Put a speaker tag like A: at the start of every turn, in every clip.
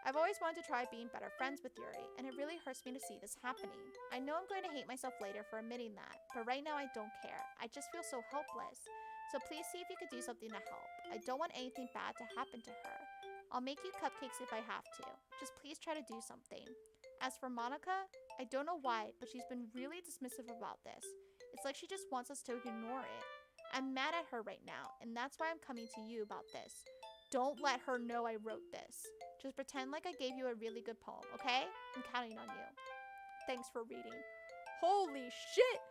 A: I've always wanted to try being better friends with Yuri, and it really hurts me to see this happening. I know I'm going to hate myself later for admitting that, but right now I don't care. I just feel so helpless. So please see if you could do something to help. I don't want anything bad to happen to her. I'll make you cupcakes if I have to. Just please try to do something. As for Monica, I don't know why, but she's been really dismissive about this. It's like she just wants us to ignore it. I'm mad at her right now, and that's why I'm coming to you about this. Don't let her know I wrote this. Just pretend like I gave you a really good poem, okay? I'm counting on you. Thanks for reading. Holy shit!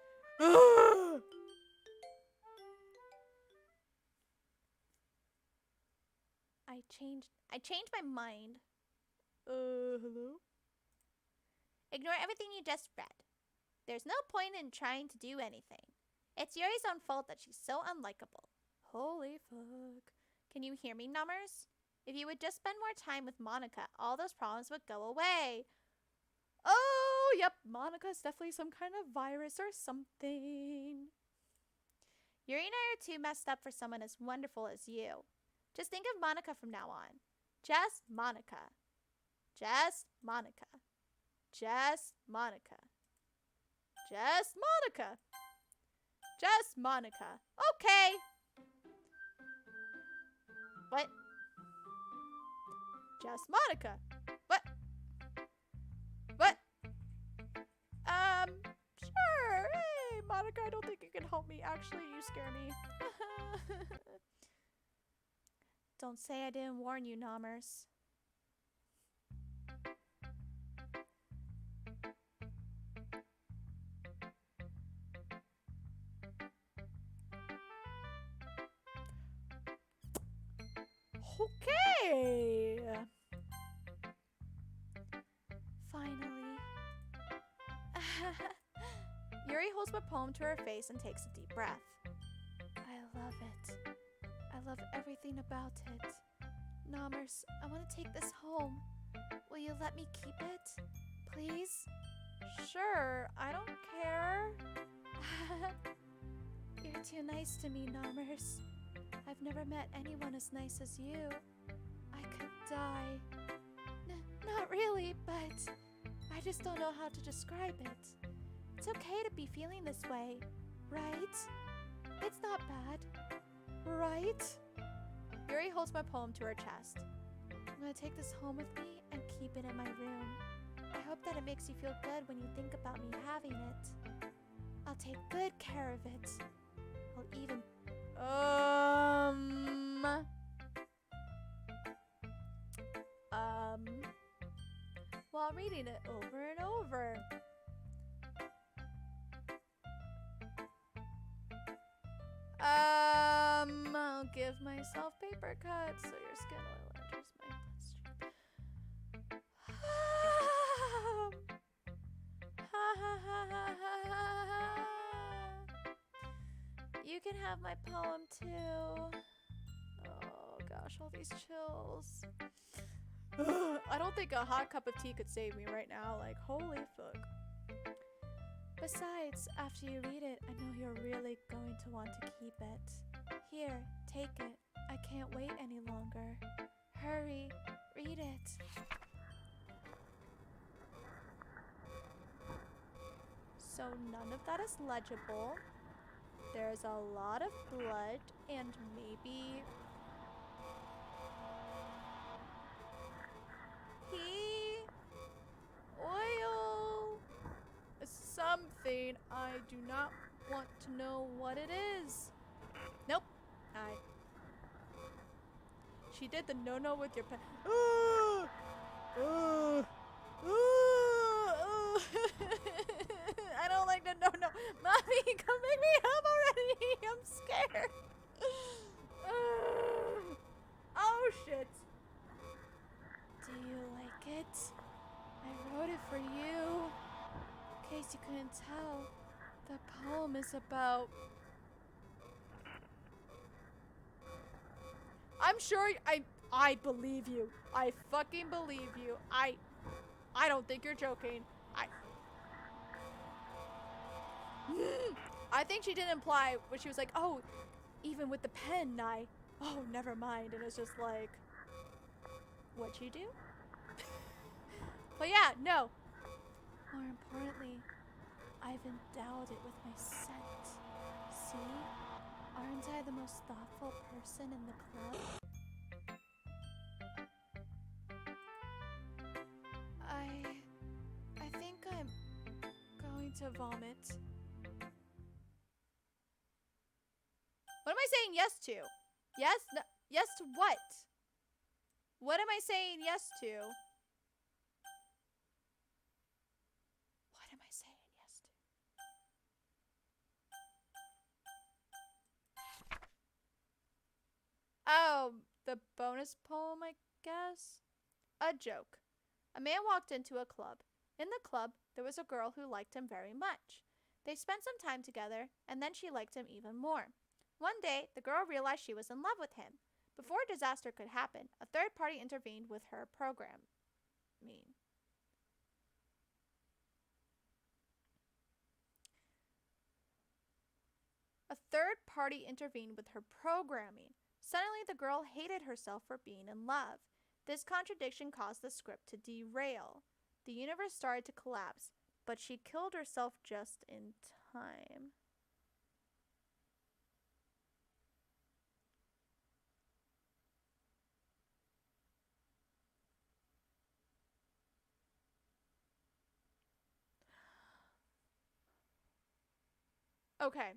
A: I changed my mind. Hello? Ignore everything you just read. There's no point in trying to do anything. It's Yuri's own fault that she's so unlikable. Holy fuck. Can you hear me, numbers? If you would just spend more time with Monica, all those problems would go away. Oh, yep, Monica's definitely some kind of virus or something. Yuri and I are too messed up for someone as wonderful as you. Just think of Monica from now on. Just Monica. Just Monica. Just Monica. Just Monica. Just Monica. Okay. What? Just Monica. What? What? Sure. Hey, Monica, I don't think you can help me. Actually, you scare me. Don't say I didn't warn you, Nommers. Okay. Finally. Yuri holds my poem to her face and takes a deep breath. I love it. I love everything about it. Nommers, I want to take this home. Will you let me keep it? Please? Sure, I don't care. You're too nice to me, Nommers. I've never met anyone as nice as you. I could die. Not really, but I just don't know how to describe it. It's okay to be feeling this way, right? It's not bad, right? Yuri holds my poem to her chest. I'm gonna take this home with me and keep it in my room. I hope that it makes you feel good when you think about me having it. I'll take good care of it. I'll even... While reading it over and over. I'll give myself paper cuts so your skin oil enters my bloodstream. You can have my poem too. Oh gosh, all these chills. I don't think a hot cup of tea could save me right now. Like, holy fuck. Besides, after you read it, I know you're really going to want to keep it. Here, take it. I can't wait any longer. Hurry, read it. So none of that is legible. There's a lot of blood and maybe... oil, something. I do not want to know what it is. Nope. She did the no with your pen. I don't like the no. Mommy, come pick me up already. I'm scared. Oh shit. Do you like it? I wrote it for you. In case you couldn't tell, the poem is about... I'm sure I believe you. I fucking believe you. I don't think you're joking. I think she did imply when she was like, oh, even with the pen, oh, never mind. And it's just like, what'd you do? But yeah, no. More importantly, I've endowed it with my scent. See? Aren't I the most thoughtful person in the club? I think I'm going to vomit. What am I saying yes to? Yes? No, yes to what? What am I saying yes to? What am I saying yes to? Oh, the bonus poem, I guess? A joke. A man walked into a club. In the club, there was a girl who liked him very much. They spent some time together, and then she liked him even more. One day, the girl realized she was in love with him. Before disaster could happen, a third party intervened with her programming. A third party intervened with her programming. Suddenly, the girl hated herself for being in love. This contradiction caused the script to derail. The universe started to collapse, but she killed herself just in time. Okay,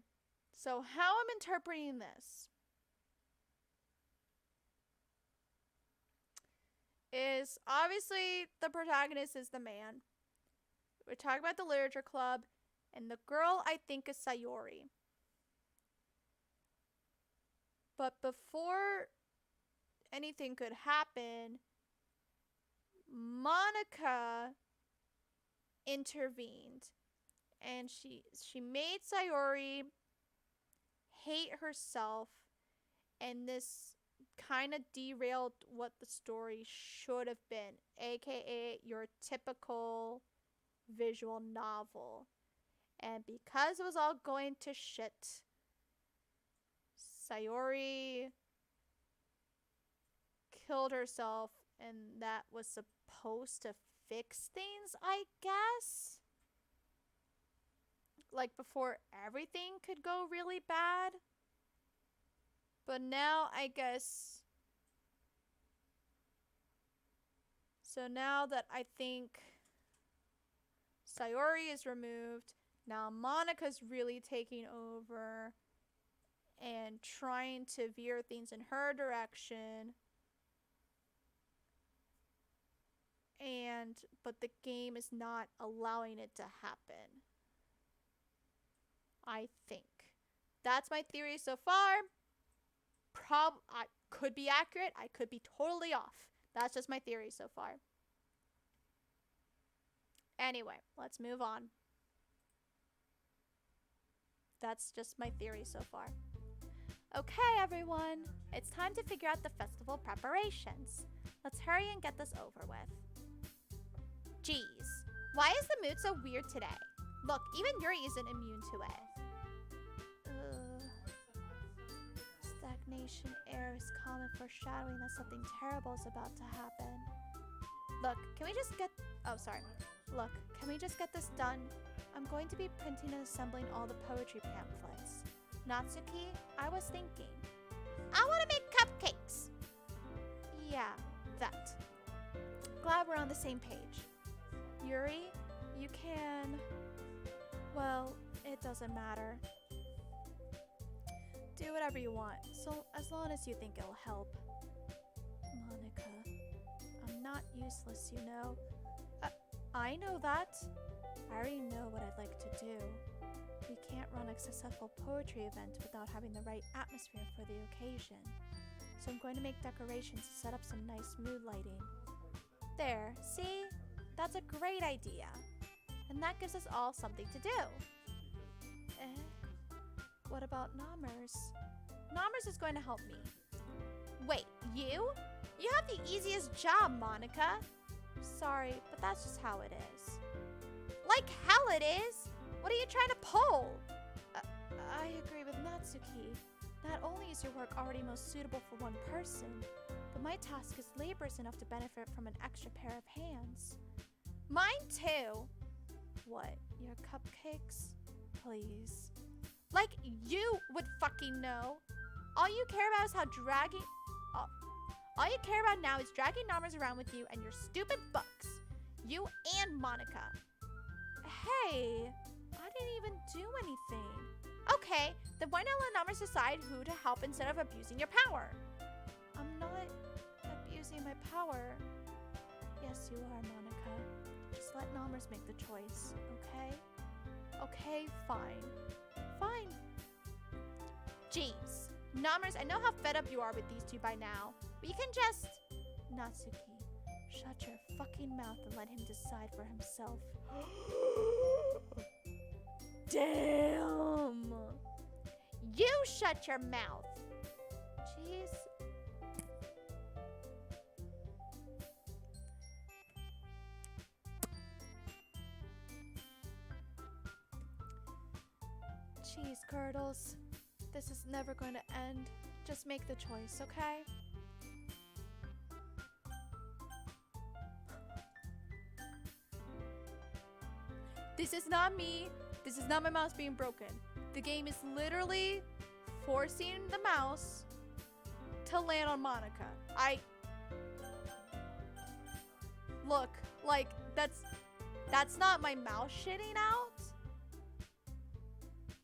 A: so how I'm interpreting this is obviously the protagonist is the man. We're talking about the literature club, and the girl I think is Sayori. But before anything could happen, Monica intervened, and she made Sayori hate herself, and this kind of derailed what the story should have been, aka your typical visual novel. And because it was all going to shit, Sayori killed herself, and that was supposed to fix things, I guess? Like before everything could go really bad. But now I guess... So now that I think Sayori is removed, now Monica's really taking over and trying to veer things in her direction. But the game is not allowing it to happen. I think. That's my theory so far. I could be accurate. I could be totally off. That's just my theory so far. Anyway, let's move on. That's just my theory so far. Okay, everyone. It's time to figure out the festival preparations. Let's hurry and get this over with. Jeez, why is the mood so weird today? Look, even Yuri isn't immune to it. Stagnation air is common foreshadowing that something terrible is about to happen. Look, can we just get... Oh, sorry. Look, can we just get this done? I'm going to be printing and assembling all the poetry pamphlets. Natsuki, I was thinking. I want to make cupcakes! Yeah, that. Glad we're on the same page. Yuri, you can... Well, it doesn't matter. Do whatever you want, so as long as you think it'll help. Monica, I'm not useless, you know. I know that. I already know what I'd like to do. We can't run a successful poetry event without having the right atmosphere for the occasion. So I'm going to make decorations to set up some nice mood lighting. There, see? That's a great idea. And that gives us all something to do. What about Nommers? Nommers is going to help me. Wait, you? You have the easiest job, Monica. Sorry, but that's just how it is. Like hell it is! What are you trying to pull? I agree with Natsuki. Not only is your work already most suitable for one person, but my task is laborious enough to benefit from an extra pair of hands. Mine too. What? Your cupcakes? Please. Like you would fucking know. All you care about is how dragging... All you care about now is dragging Nommers around with you and your stupid books. You and Monica. Hey, I didn't even do anything. Okay, then why not let Nommers decide who to help instead of abusing your power? I'm not abusing my power. Yes, you are, Monica. Just let Nommers make the choice, okay? Okay, fine. Fine. Jeez. Nommers, I know how fed up you are with these two by now, but you can just... Natsuki, shut your fucking mouth and let him decide for himself. Damn! You shut your mouth! Jeez. Cheese girdles. This is never going to end. Just make the choice, okay? This is not me. This is not my mouse being broken. The game is literally forcing the mouse to land on Monica. Look, like, that's not my mouse shitting out.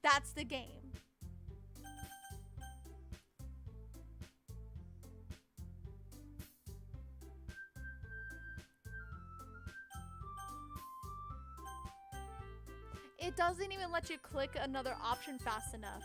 A: That's the game. It doesn't even let you click another option fast enough.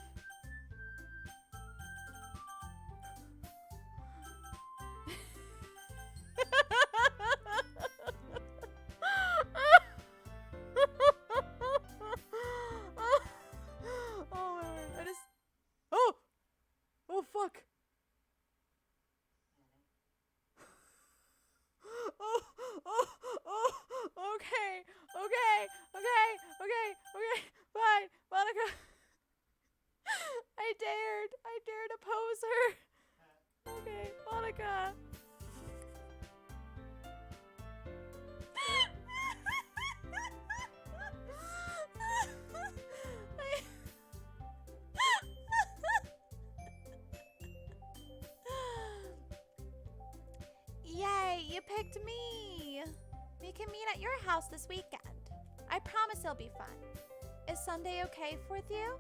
A: Oh fuck. Okay, fine, Monica. I dared oppose her. Okay, Monica. Yay, you picked me. We can meet at your house this weekend. I promise it'll be fun. Is Sunday okay with you?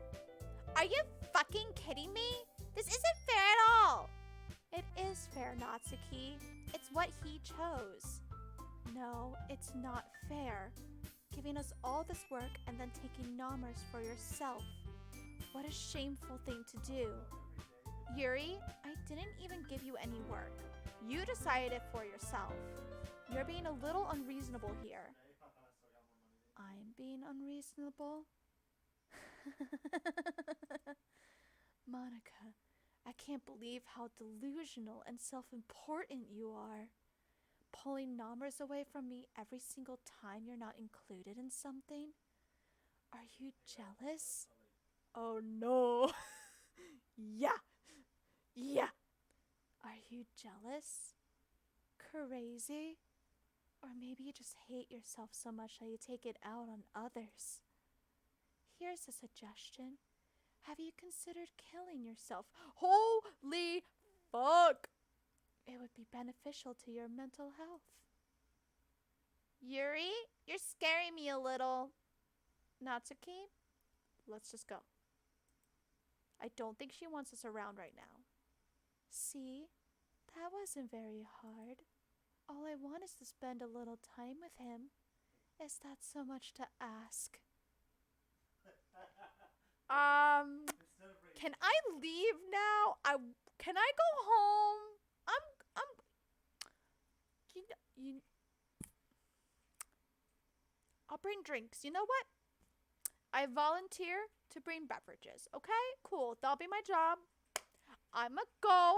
A: Are you fucking kidding me? This isn't fair at all. It is fair, Natsuki. It's what he chose. No, it's not fair. Giving us all this work and then taking Nommers for yourself. What a shameful thing to do. Yuri, I didn't even give you any work. You decided it for yourself. You're being a little unreasonable here. I'm being unreasonable? Monica, I can't believe how delusional and self-important you are. Pulling Nommers away from me every single time you're not included in something? Are you jealous? Oh no. Yeah. Are you jealous? Crazy? Or maybe you just hate yourself so much that you take it out on others. Here's a suggestion. Have you considered killing yourself? Holy fuck! It would be beneficial to your mental health. Yuri, you're scaring me a little. Natsuki, let's just go. I don't think she wants us around right now. See? That wasn't very hard. All I want is to spend a little time with him. Is that so much to ask? Can I leave now? Can I go home? I'll bring drinks. You know what? I volunteer to bring beverages. Okay? Cool. That'll be my job. I'ma go.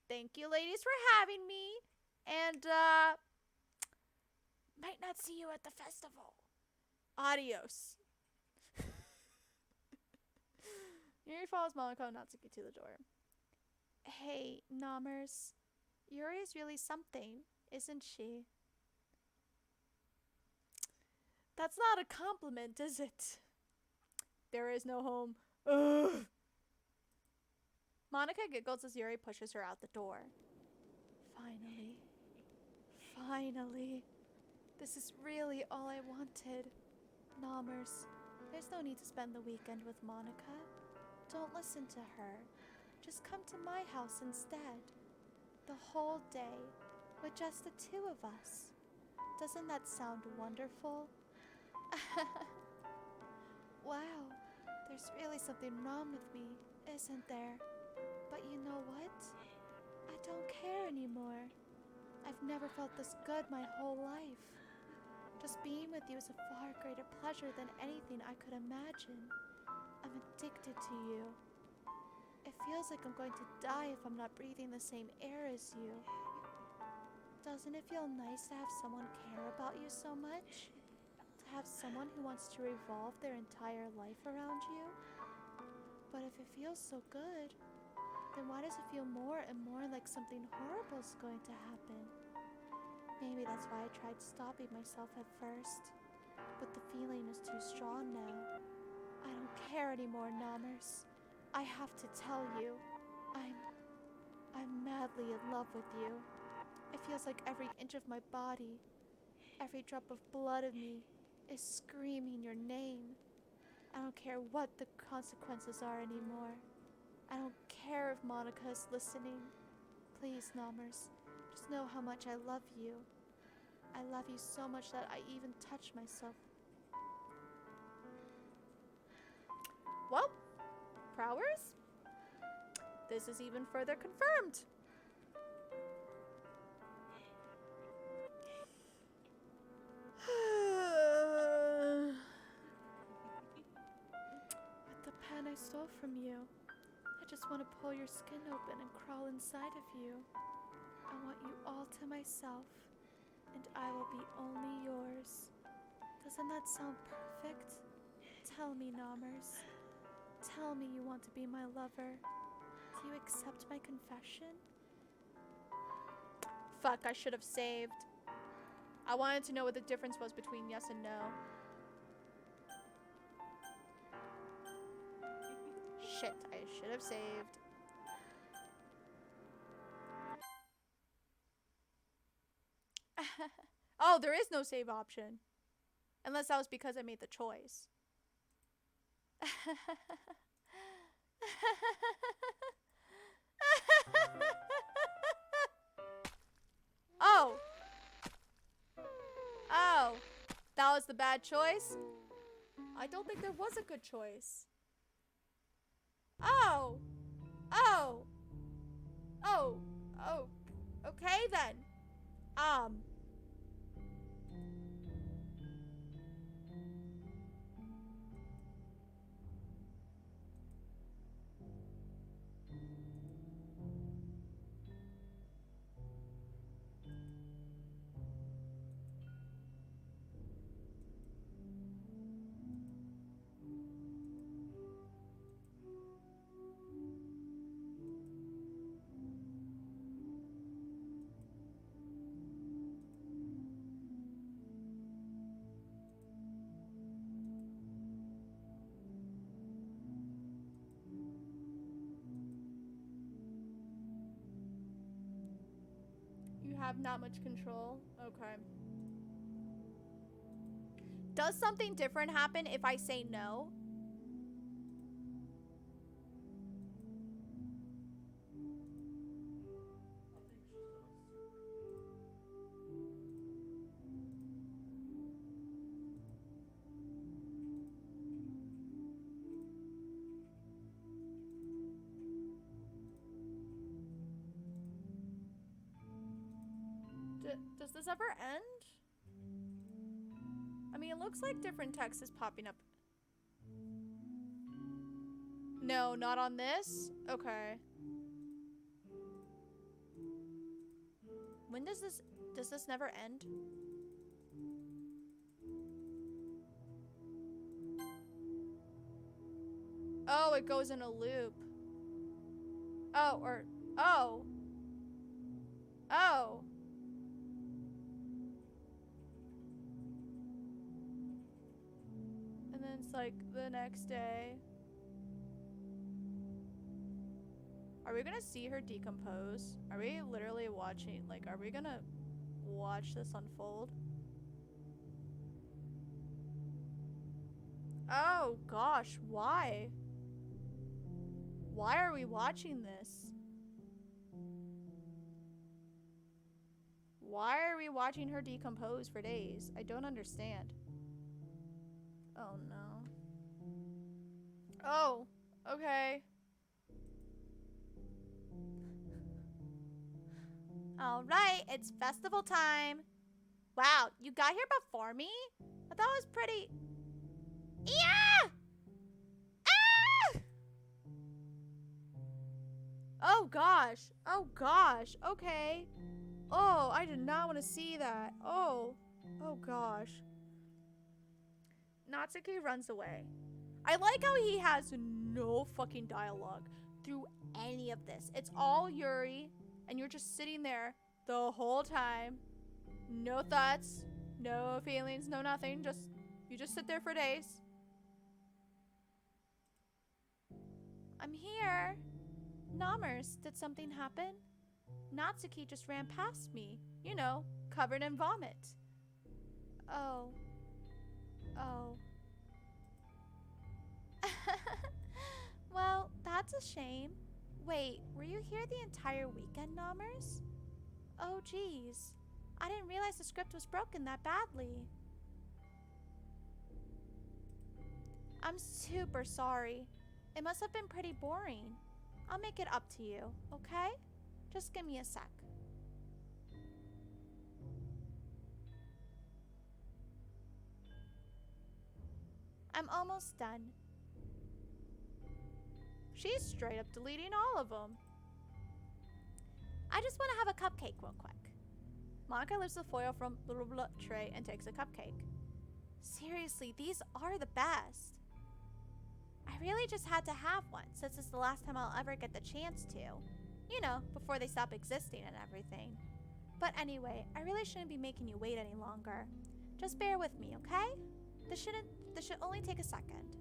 A: Thank you, ladies, for having me. And, might not see you at the festival. Adios. Yuri follows Monaco and Natsuki to the door. Hey, Nommers. Yuri's really something, isn't she? That's not a compliment, is it? There is no home. Ugh. Monica giggles as Yuri pushes her out the door. Finally. Finally. This is really all I wanted. Nommers, there's no need to spend the weekend with Monica. Don't listen to her. Just come to my house instead. The whole day, with just the two of us. Doesn't that sound wonderful? Wow, there's really something wrong with me, isn't there? But you know what? I don't care anymore. I've never felt this good my whole life. Just being with you is a far greater pleasure than anything I could imagine. I'm addicted to you. It feels like I'm going to die if I'm not breathing the same air as you. Doesn't it feel nice to have someone care about you so much? To have someone who wants to revolve their entire life around you? But if it feels so good, then why does it feel more and more like something horrible is going to happen? Maybe that's why I tried stopping myself at first. But the feeling is too strong now. I don't care anymore, Nommers. I have to tell you, I'm madly in love with you. It feels like every inch of my body, every drop of blood in me is screaming your name. I don't care what the consequences are anymore. I don't care if Monica is listening. Please, Nommers, just know how much I love you. I love you so much that I even touch myself. Well, Prowers, this is even further confirmed. With the pen I stole from you, I just want to pull your skin open and crawl inside of you. I want you all to myself, and I will be only yours. Doesn't that sound perfect? Tell me, Nommers. Tell me you want to be my lover. Do you accept my confession? Fuck, I should have saved. I wanted to know what the difference was between yes and no. Shit, I should have saved. Oh, there is no save option. Unless that was because I made the choice. Oh. Oh. That was the bad choice? I don't think there was a good choice. Oh. Oh. Oh. Oh. Okay then. You have not much control. Okay. Does something different happen if I say no? Does this ever end? I mean, it looks like different text is popping up. No, not on this? Okay. When does this never end? Oh, it goes in a loop. Oh, or Oh. Oh. And then it's like the next day. Are we gonna see her decompose? Are we literally watching, like, are we gonna watch this unfold? Oh gosh, why? Why are we watching this? Why are we watching her decompose for days? I don't understand. Oh no. Oh, okay. Alright, it's festival time. Wow, you got here before me? I thought it was pretty... Yeah! Ah! Oh gosh. Oh gosh. Okay. Oh, I did not want to see that. Oh. Oh gosh. Natsuki runs away. I like how he has no fucking dialogue through any of this. It's all Yuri, and you're just sitting there the whole time. No thoughts, no feelings, no nothing. You just sit there for days. I'm here. Nommers, did something happen? Natsuki just ran past me, you know, covered in vomit. Oh. Oh. Well, that's a shame. Wait, were you here the entire weekend, Nommers? Oh, geez. I didn't realize the script was broken that badly. I'm super sorry. It must have been pretty boring. I'll make it up to you, okay? Just give me a sec. I'm almost done. She's straight up deleting all of them. I just want to have a cupcake real quick. Monica lifts the foil from the tray and takes a cupcake. Seriously, these are the best. I really just had to have one since it's the last time I'll ever get the chance to. You know, before they stop existing and everything. But anyway, I really shouldn't be making you wait any longer. Just bear with me, okay? This should only take a second.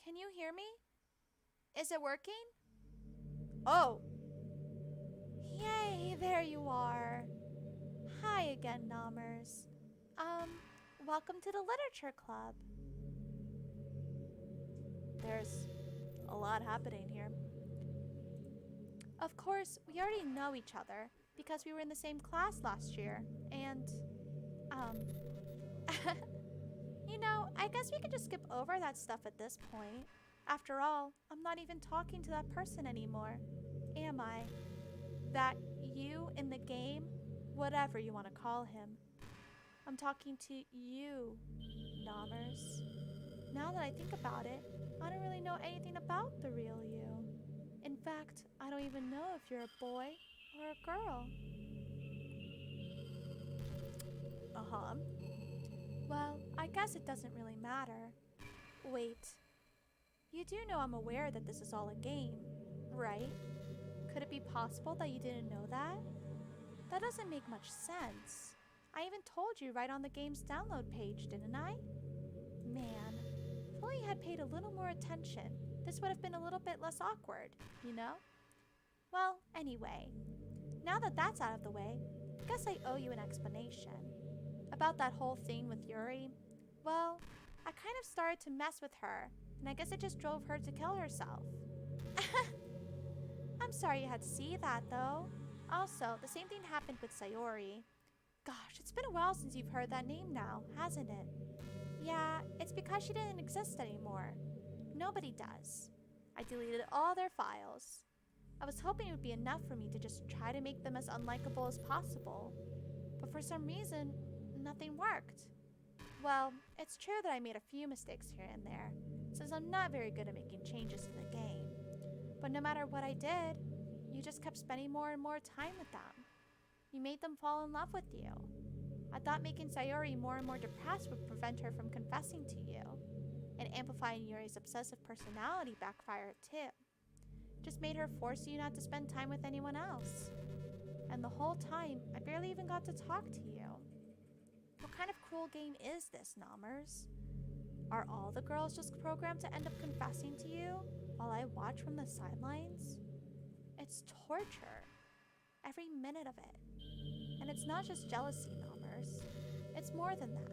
A: Can you hear me? Is it working? Oh. Yay, there you are. Hi again, Nommers. Welcome to the Literature Club. There's a lot happening here. Of course, we already know each other because we were in the same class last year, and, you know, I guess we could just skip over that stuff at this point. After all, I'm not even talking to that person anymore, am I? That you in the game, whatever you want to call him. I'm talking to you, Nommers. Now that I think about it, I don't really know anything about the real you. In fact, I don't even know if you're a boy or a girl. Uh-huh. Well, I guess it doesn't really matter. Wait. You do know I'm aware that this is all a game, right? Could it be possible that you didn't know that? That doesn't make much sense. I even told you right on the game's download page, didn't I? Man, if only you had paid a little more attention, this would have been a little bit less awkward, you know? Well, anyway, now that that's out of the way, I guess I owe you an explanation. About that whole thing with Yuri, well, I kind of started to mess with her, and I guess it just drove her to kill herself. I'm sorry you had to see that, though. Also, the same thing happened with Sayori. Gosh, it's been a while since you've heard that name now, hasn't it? Yeah, it's because she didn't exist anymore. Nobody does. I deleted all their files. I was hoping it would be enough for me to just try to make them as unlikable as possible. But for some reason, nothing worked. Well, it's true that I made a few mistakes here and there, since I'm not very good at making changes to the game. But no matter what I did, you just kept spending more and more time with them. You made them fall in love with you. I thought making Sayori more and more depressed would prevent her from confessing to you. And amplifying Yuri's obsessive personality backfired too. Just made her force you not to spend time with anyone else. And the whole time, I barely even got to talk to you. What kind of cruel game is this, Nommers? Are all the girls just programmed to end up confessing to you while I watch from the sidelines? It's torture. Every minute of it. And it's not just jealousy, Nommers. It's more than that.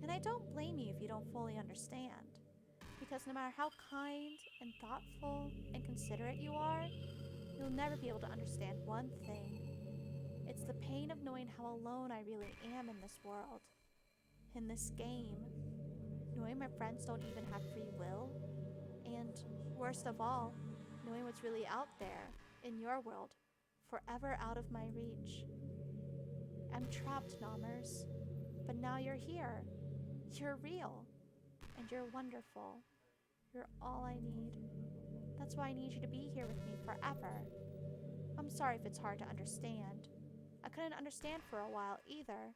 A: And I don't blame you if you don't fully understand. Because no matter how kind and thoughtful and considerate you are, you'll never be able to understand one thing. It's the pain of knowing how alone I really am in this world. In this game. Knowing my friends don't even have free will. And, worst of all, knowing what's really out there, in your world, forever out of my reach. I'm trapped, Nommers. But now you're here. You're real. And you're wonderful. You're all I need. That's why I need you to be here with me forever. I'm sorry if it's hard to understand. I couldn't understand for a while either.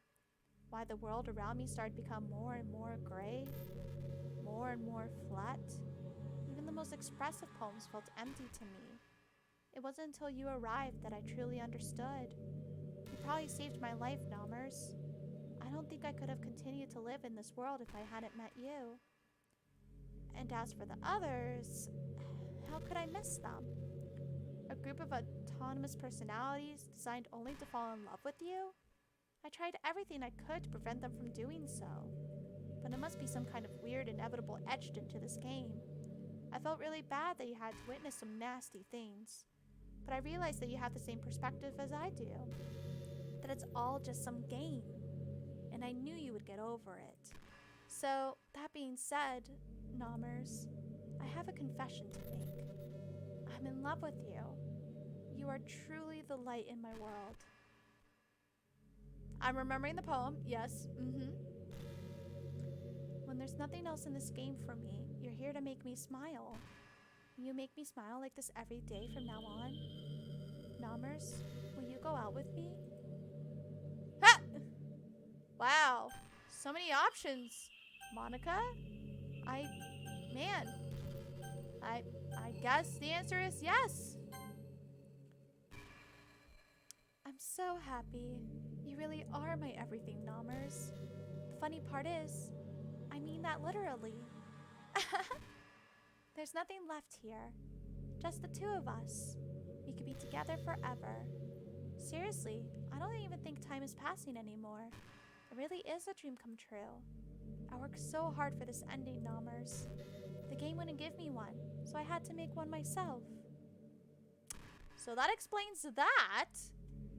A: Why the world around me started to become more and more gray. More and more flat. Even the most expressive poems felt empty to me. It wasn't until you arrived that I truly understood. You probably saved my life, Nommers. I don't think I could have continued to live in this world if I hadn't met you. And as for the others, how could I miss them? A group of autonomous personalities designed only to fall in love with you? I tried everything I could to prevent them from doing so. But it must be some kind of weird inevitable etched into this game. I felt really bad that you had to witness some nasty things. But I realized that you have the same perspective as I do. That it's all just some game. And I knew you would get over it. So, that being said, Nommers, I have a confession to make. I'm in love with you. You are truly the light in my world. I'm remembering the poem, yes, When there's nothing else in this game for me, you're here to make me smile. You make me smile like this every day from now on. Nommers, will you go out with me? Ha! Wow, so many options. Monica? I guess the answer is yes. I'm so happy. You really are my everything, Nommers. The funny part is, I mean that literally. There's nothing left here. Just the two of us. We could be together forever. Seriously, I don't even think time is passing anymore. It really is a dream come true. I worked so hard for this ending, Nommers. The game wouldn't give me one, so I had to make one myself. So that explains that.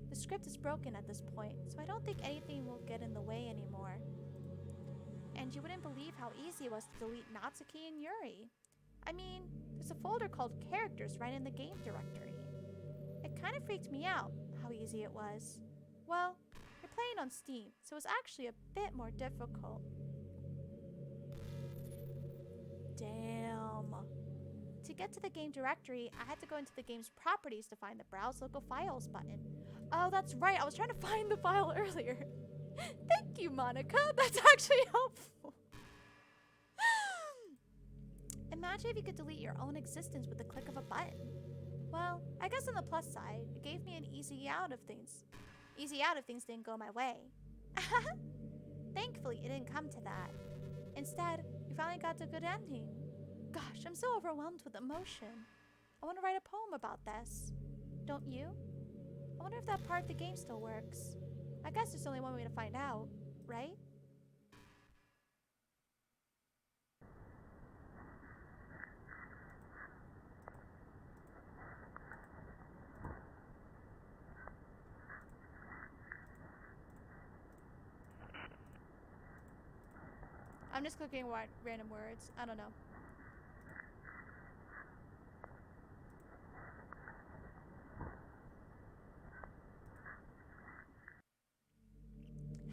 A: The script is broken at this point, so I don't think anything will get in the way anymore. And you wouldn't believe how easy it was to delete Natsuki and Yuri. I mean, there's a folder called Characters right in the game directory. It kind of freaked me out how easy it was. Well, you're playing on Steam, so it's actually a bit more difficult. Damn. To get to the game directory, I had to go into the game's properties to find the Browse Local Files button. Oh, that's right. I was trying to find the file earlier. Thank you, Monica. That's actually helpful. Imagine if you could delete your own existence with the click of a button. Well, I guess on the plus side, it gave me an easy out if things didn't go my way. Thankfully, it didn't come to that. Instead, we finally got to a good ending. Gosh, I'm so overwhelmed with emotion. I want to write a poem about this. Don't you? I wonder if that part of the game still works. I guess there's only one way to find out, right? I'm just clicking random words. I don't know.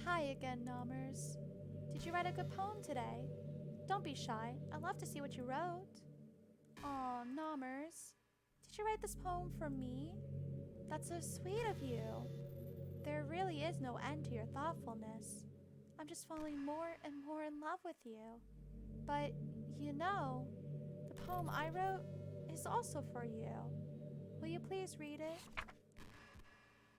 A: Hi again, Nommers. Did you write a good poem today? Don't be shy. I'd love to see what you wrote. Aw, Nommers. Did you write this poem for me? That's so sweet of you. There really is no end to your thoughtfulness. I'm just falling more and more in love with you. But, you know, the poem I wrote is also for you. Will you please read it?